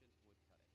efficient wood cutting.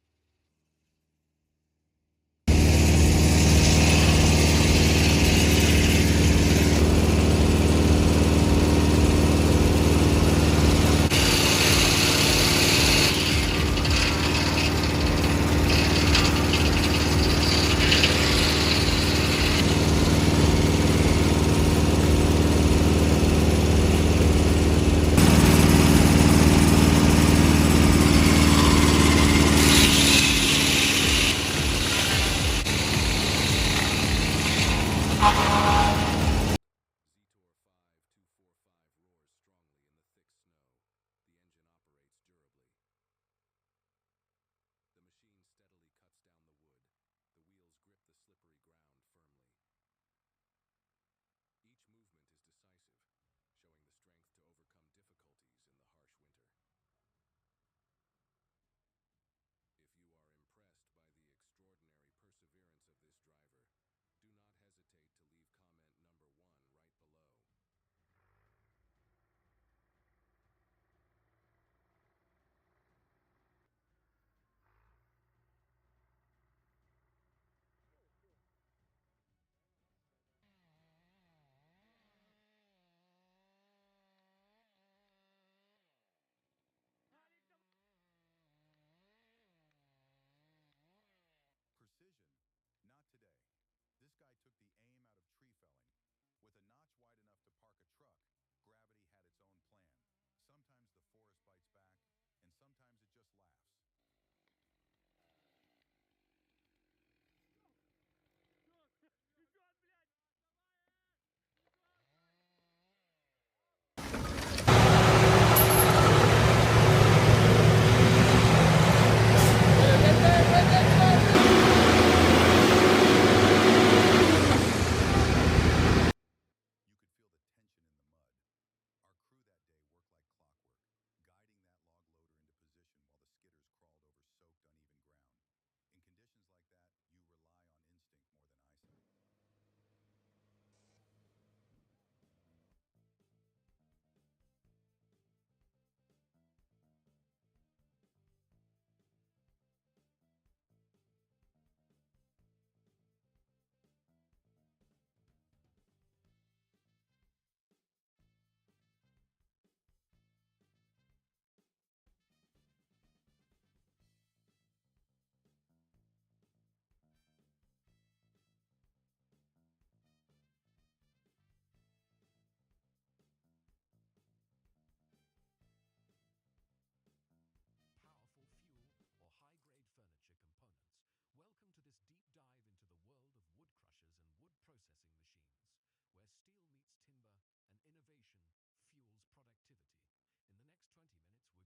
Precision, not today. This guy took the aim out of tree felling. With a notch wide enough to park a truck, gravity had its own plan. Sometimes the forest bites back, and sometimes it just laughs. You could feel the tension in the mud. Our crew that day worked like clockwork, guiding that log loader into position while the skidders crawled over soaked, uneven ground. In conditions like that, you rely on instinct more than eyesight. Powerful fuel or high-grade furniture components. Welcome to this deep dive into the world of wood crushers and wood processing machines, where steel meets timber and innovation fuels productivity. In the next 20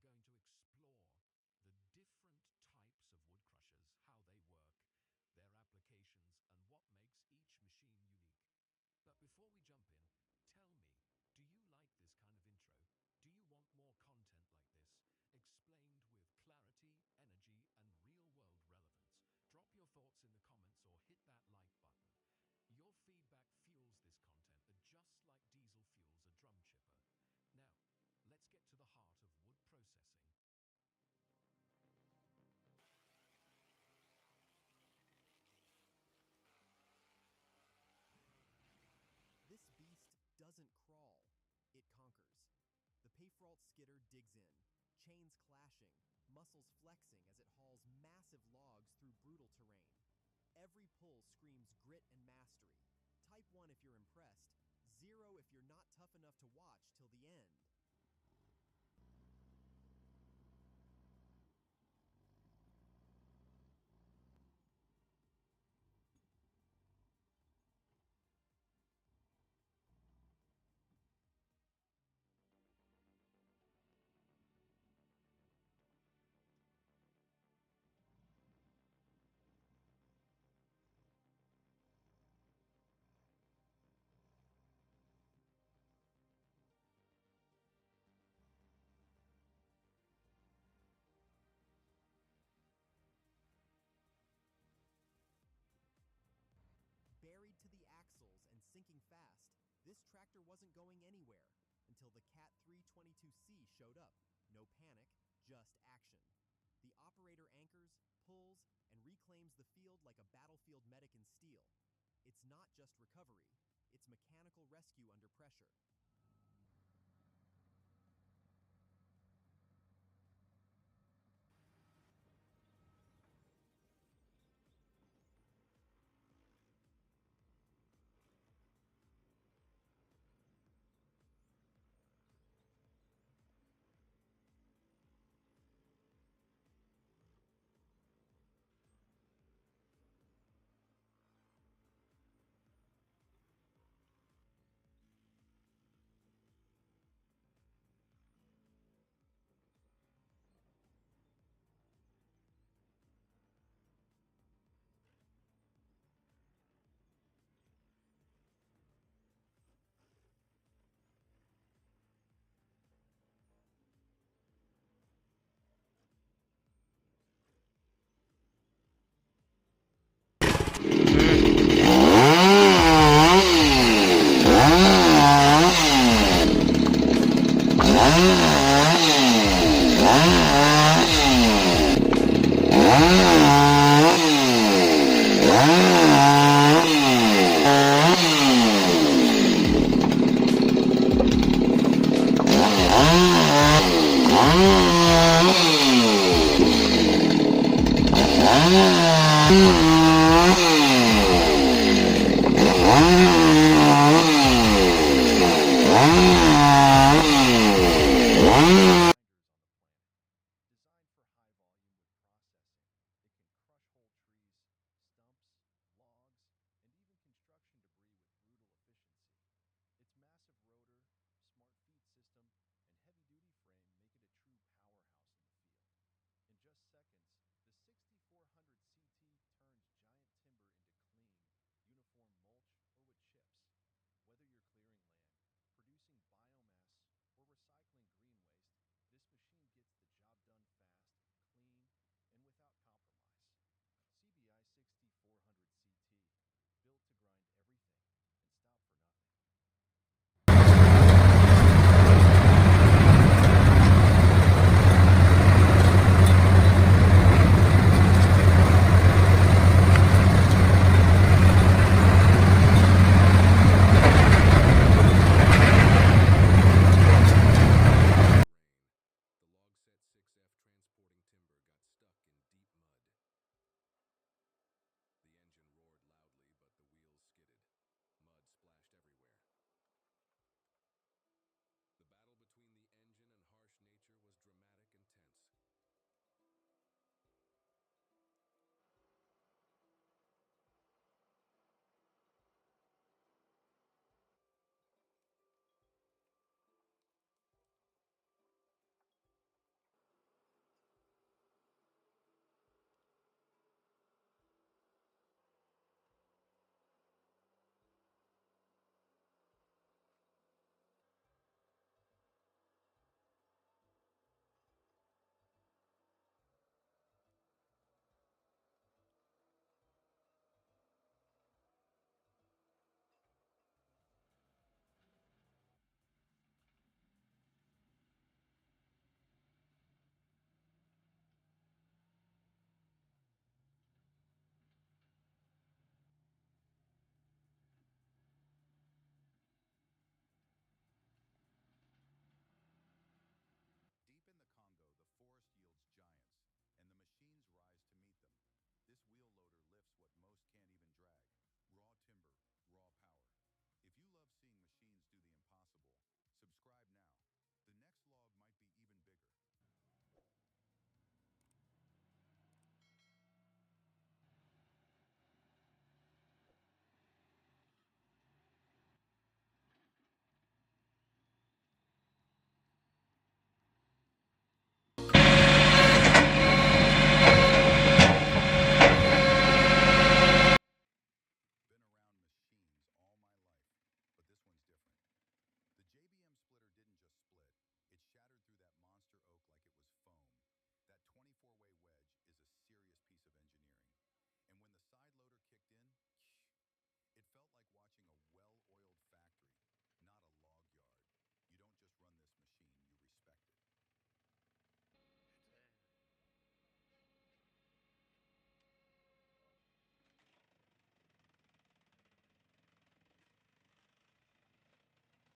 minutes, we're going to explore the different types of wood crushers, how they work, their applications, and what makes each machine unique. But before we jump in, tell me, do you like this kind of intro? Do you want more content like this, explained with clarity, energy, and real-world relevance? Drop your thoughts in the comments or hit that like button. Your feedback fuels this content, just like diesel fuels a drum chipper. Now, let's get to the heart of wood processing. This beast doesn't crawl, it conquers. The Payfralt skidder digs in, chains clashing, muscles flexing as it hauls massive logs through brutal terrain. Every pull screams grit and mastery. Type 1 if you're impressed, 0 if you're not tough enough to watch till the end. Buried to the axles and sinking fast, this tractor wasn't going anywhere until the Cat 322C showed up. No panic, just action. The operator anchors, pulls, and reclaims the field like a battlefield medic in steel. It's not just recovery, it's mechanical rescue under pressure.